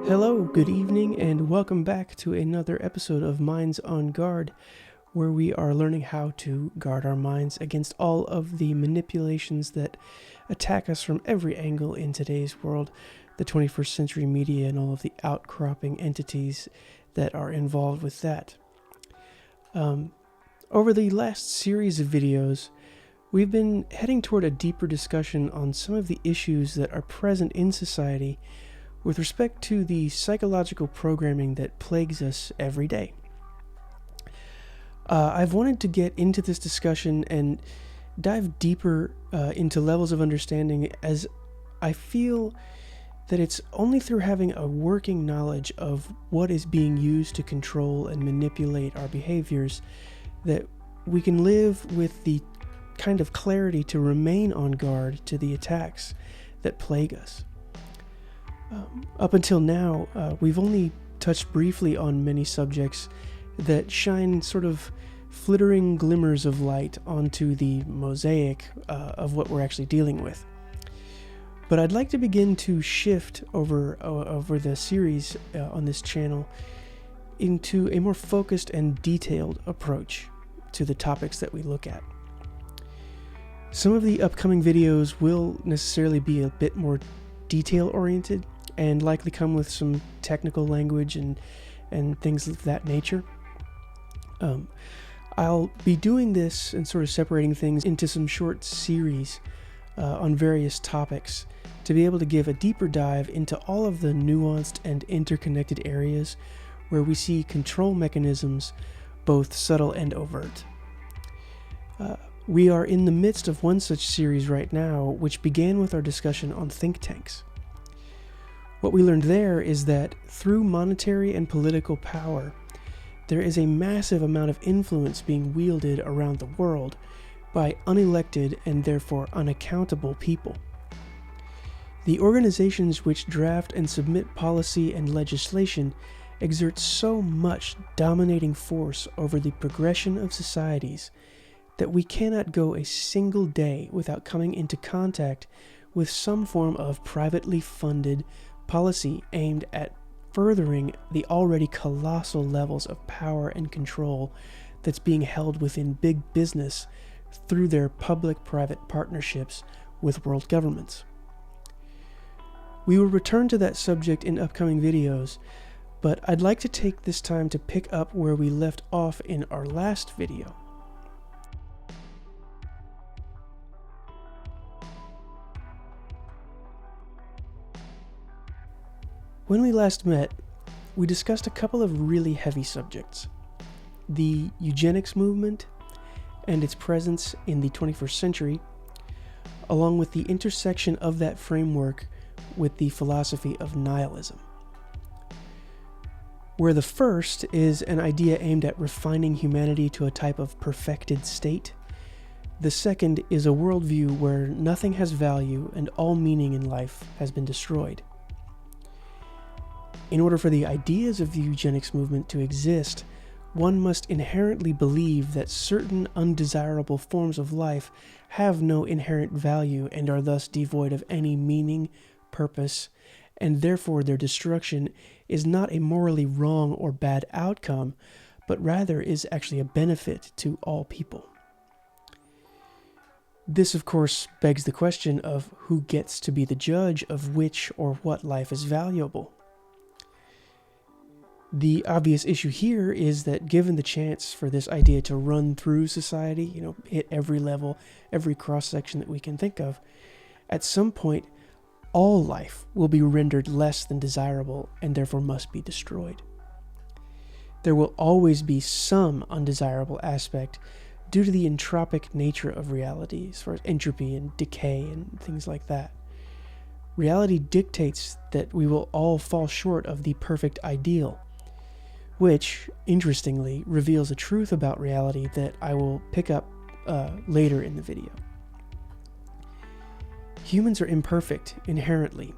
Hello, good evening, and welcome back to another episode of Minds on Guard, where we are learning how to guard our minds against all of the manipulations that attack us from every angle in today's world, the 21st century media and all of the outcropping entities that are involved with that. Over the last series of videos, we've been heading toward a deeper discussion on some of the issues that are present in society with respect to the psychological programming that plagues us every day. I've wanted to get into this discussion and dive deeper into levels of understanding, as I feel that it's only through having a working knowledge of what is being used to control and manipulate our behaviors that we can live with the kind of clarity to remain on guard to the attacks that plague us. Up until now, we've only touched briefly on many subjects that shine sort of flittering glimmers of light onto the mosaic of what we're actually dealing with. But I'd like to begin to shift over the series on this channel into a more focused and detailed approach to the topics that we look at. Some of the upcoming videos will necessarily be a bit more detail-oriented and likely come with some technical language and things of that nature. I'll be doing this and sort of separating things into some short series on various topics to be able to give a deeper dive into all of the nuanced and interconnected areas where we see control mechanisms, both subtle and overt. We are in the midst of one such series right now, which began with our discussion on think tanks. What we learned there is that through monetary and political power, there is a massive amount of influence being wielded around the world by unelected and therefore unaccountable people. The organizations which draft and submit policy and legislation exert so much dominating force over the progression of societies that we cannot go a single day without coming into contact with some form of privately funded policy aimed at furthering the already colossal levels of power and control that's being held within big business through their public-private partnerships with world governments. We will return to that subject in upcoming videos, but I'd like to take this time to pick up where we left off in our last video. When we last met, we discussed a couple of really heavy subjects: the eugenics movement and its presence in the 21st century, along with the intersection of that framework with the philosophy of nihilism. Where the first is an idea aimed at refining humanity to a type of perfected state, the second is a worldview where nothing has value and all meaning in life has been destroyed. In order for the ideas of the eugenics movement to exist, one must inherently believe that certain undesirable forms of life have no inherent value and are thus devoid of any meaning, purpose, and therefore their destruction is not a morally wrong or bad outcome, but rather is actually a benefit to all people. This, of course, begs the question of who gets to be the judge of which or what life is valuable. The obvious issue here is that given the chance for this idea to run through society, hit every level, every cross-section that we can think of, at some point, all life will be rendered less than desirable and therefore must be destroyed. There will always be some undesirable aspect due to the entropic nature of reality, as far as entropy and decay and things like that. Reality dictates that we will all fall short of the perfect ideal, which, interestingly, reveals a truth about reality that I will pick up later in the video. Humans are imperfect inherently.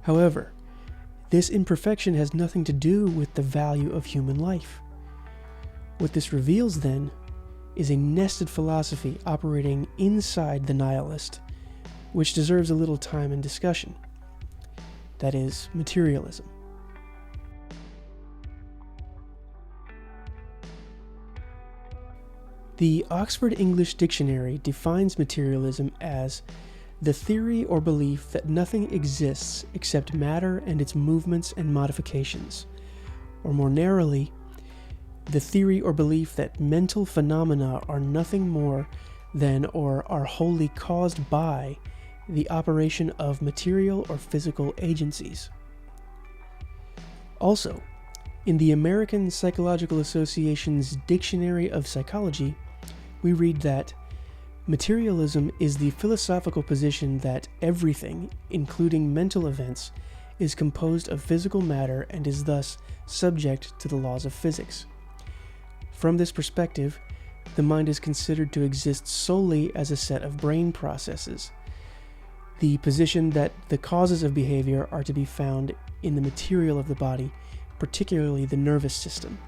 However, this imperfection has nothing to do with the value of human life. What this reveals, then, is a nested philosophy operating inside the nihilist, which deserves a little time and discussion. That is, materialism. The Oxford English Dictionary defines materialism as the theory or belief that nothing exists except matter and its movements and modifications, or more narrowly, the theory or belief that mental phenomena are nothing more than or are wholly caused by the operation of material or physical agencies. Also, in the American Psychological Association's Dictionary of Psychology, we read that materialism is the philosophical position that everything, including mental events, is composed of physical matter and is thus subject to the laws of physics. From this perspective, the mind is considered to exist solely as a set of brain processes. The position that the causes of behavior are to be found in the material of the body, particularly the nervous system.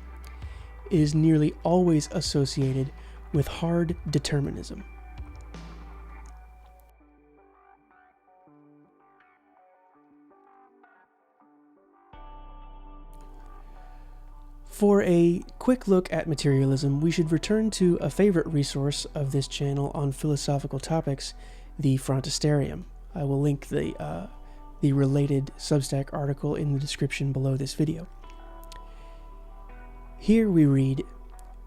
It is nearly always associated with hard determinism. For a quick look at materialism, we should return to a favorite resource of this channel on philosophical topics, the Frontisterium. I will link the related Substack article in the description below this video. Here we read,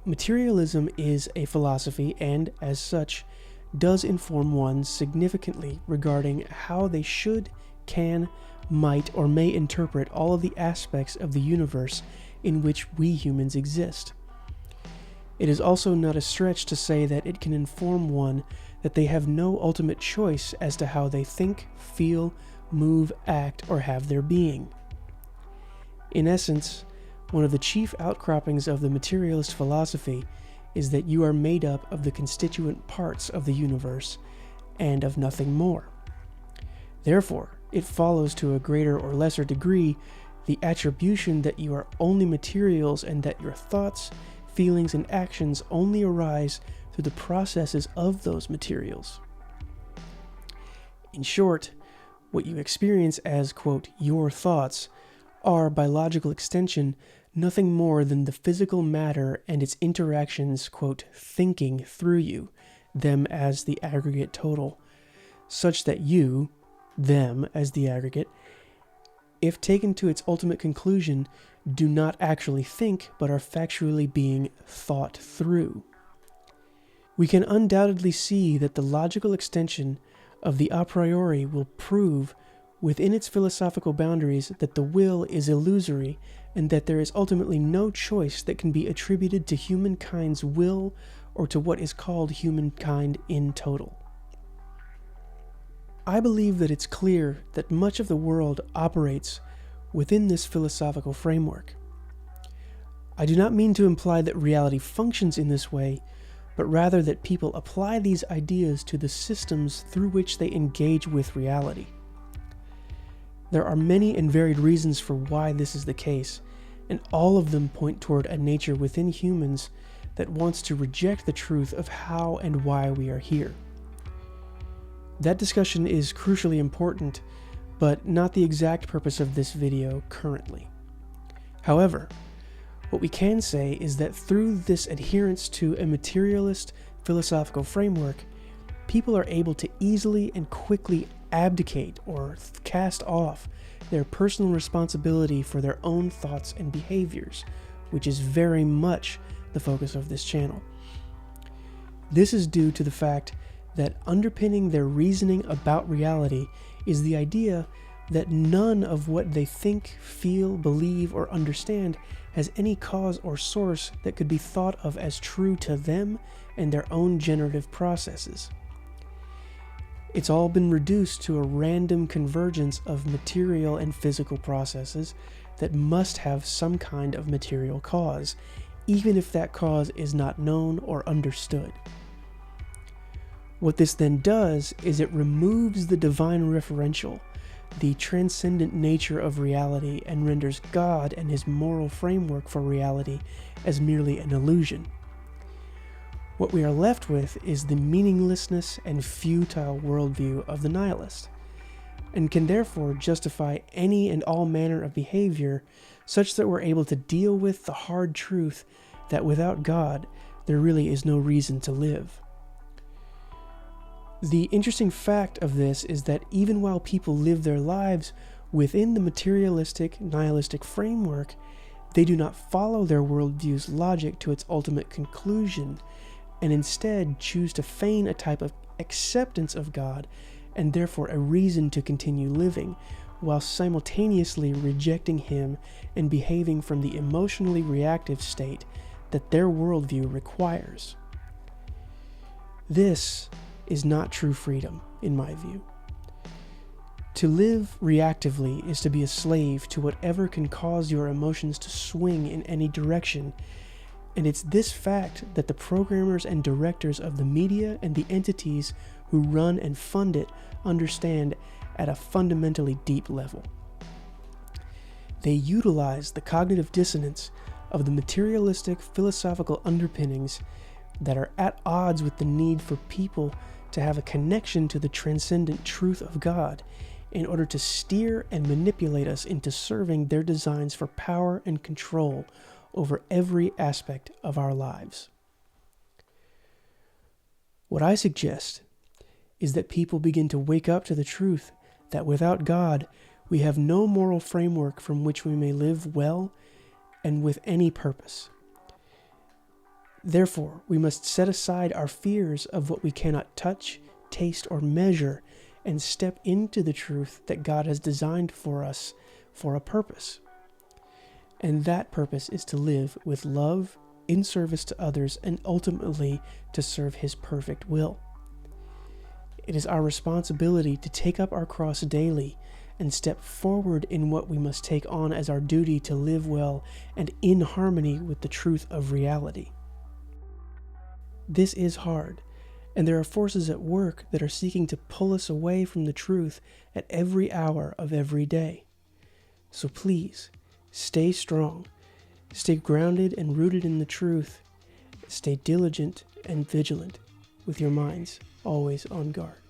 materialism is a philosophy and, as such, does inform one significantly regarding how they should, can, might, or may interpret all of the aspects of the universe in which we humans exist. It is also not a stretch to say that it can inform one that they have no ultimate choice as to how they think, feel, move, act, or have their being. In essence, one of the chief outcroppings of the materialist philosophy is that you are made up of the constituent parts of the universe and of nothing more. Therefore, it follows to a greater or lesser degree the attribution that you are only materials and that your thoughts, feelings, and actions only arise through the processes of those materials. In short, what you experience as, quote, your thoughts are, by logical extension, nothing more than the physical matter and its interactions, quote, thinking through you, them as the aggregate total, such that you, them as the aggregate, if taken to its ultimate conclusion, do not actually think, but are factually being thought through. We can undoubtedly see that the logical extension of the a priori will prove, within its philosophical boundaries, that the will is illusory and that there is ultimately no choice that can be attributed to humankind's will or to what is called humankind in total. I believe that it's clear that much of the world operates within this philosophical framework. I do not mean to imply that reality functions in this way, but rather that people apply these ideas to the systems through which they engage with reality. There are many and varied reasons for why this is the case, and all of them point toward a nature within humans that wants to reject the truth of how and why we are here. That discussion is crucially important, but not the exact purpose of this video currently. However, what we can say is that through this adherence to a materialist philosophical framework, people are able to easily and quickly abdicate or cast off their personal responsibility for their own thoughts and behaviors, which is very much the focus of this channel. This is due to the fact that underpinning their reasoning about reality is the idea that none of what they think, feel, believe, or understand has any cause or source that could be thought of as true to them and their own generative processes. It's all been reduced to a random convergence of material and physical processes that must have some kind of material cause, even if that cause is not known or understood. What this then does is it removes the divine referential, the transcendent nature of reality, and renders God and his moral framework for reality as merely an illusion. What we are left with is the meaninglessness and futile worldview of the nihilist, and can therefore justify any and all manner of behavior such that we're able to deal with the hard truth that without God, there really is no reason to live. The interesting fact of this is that even while people live their lives within the materialistic, nihilistic framework, they do not follow their worldview's logic to its ultimate conclusion, and instead choose to feign a type of acceptance of God and therefore a reason to continue living, while simultaneously rejecting Him and behaving from the emotionally reactive state that their worldview requires. This is not true freedom, in my view. To live reactively is to be a slave to whatever can cause your emotions to swing in any direction, and it's this fact that the programmers and directors of the media and the entities who run and fund it understand at a fundamentally deep level. They utilize the cognitive dissonance of the materialistic philosophical underpinnings that are at odds with the need for people to have a connection to the transcendent truth of God in order to steer and manipulate us into serving their designs for power and control over every aspect of our lives. What I suggest is that people begin to wake up to the truth that without God, we have no moral framework from which we may live well and with any purpose. Therefore, we must set aside our fears of what we cannot touch, taste, or measure, and step into the truth that God has designed for us for a purpose. And that purpose is to live with love, in service to others, and ultimately to serve His perfect will. It is our responsibility to take up our cross daily and step forward in what we must take on as our duty to live well and in harmony with the truth of reality. This is hard, and there are forces at work that are seeking to pull us away from the truth at every hour of every day. So please, stay strong, stay grounded and rooted in the truth, stay diligent and vigilant, with your minds always on guard.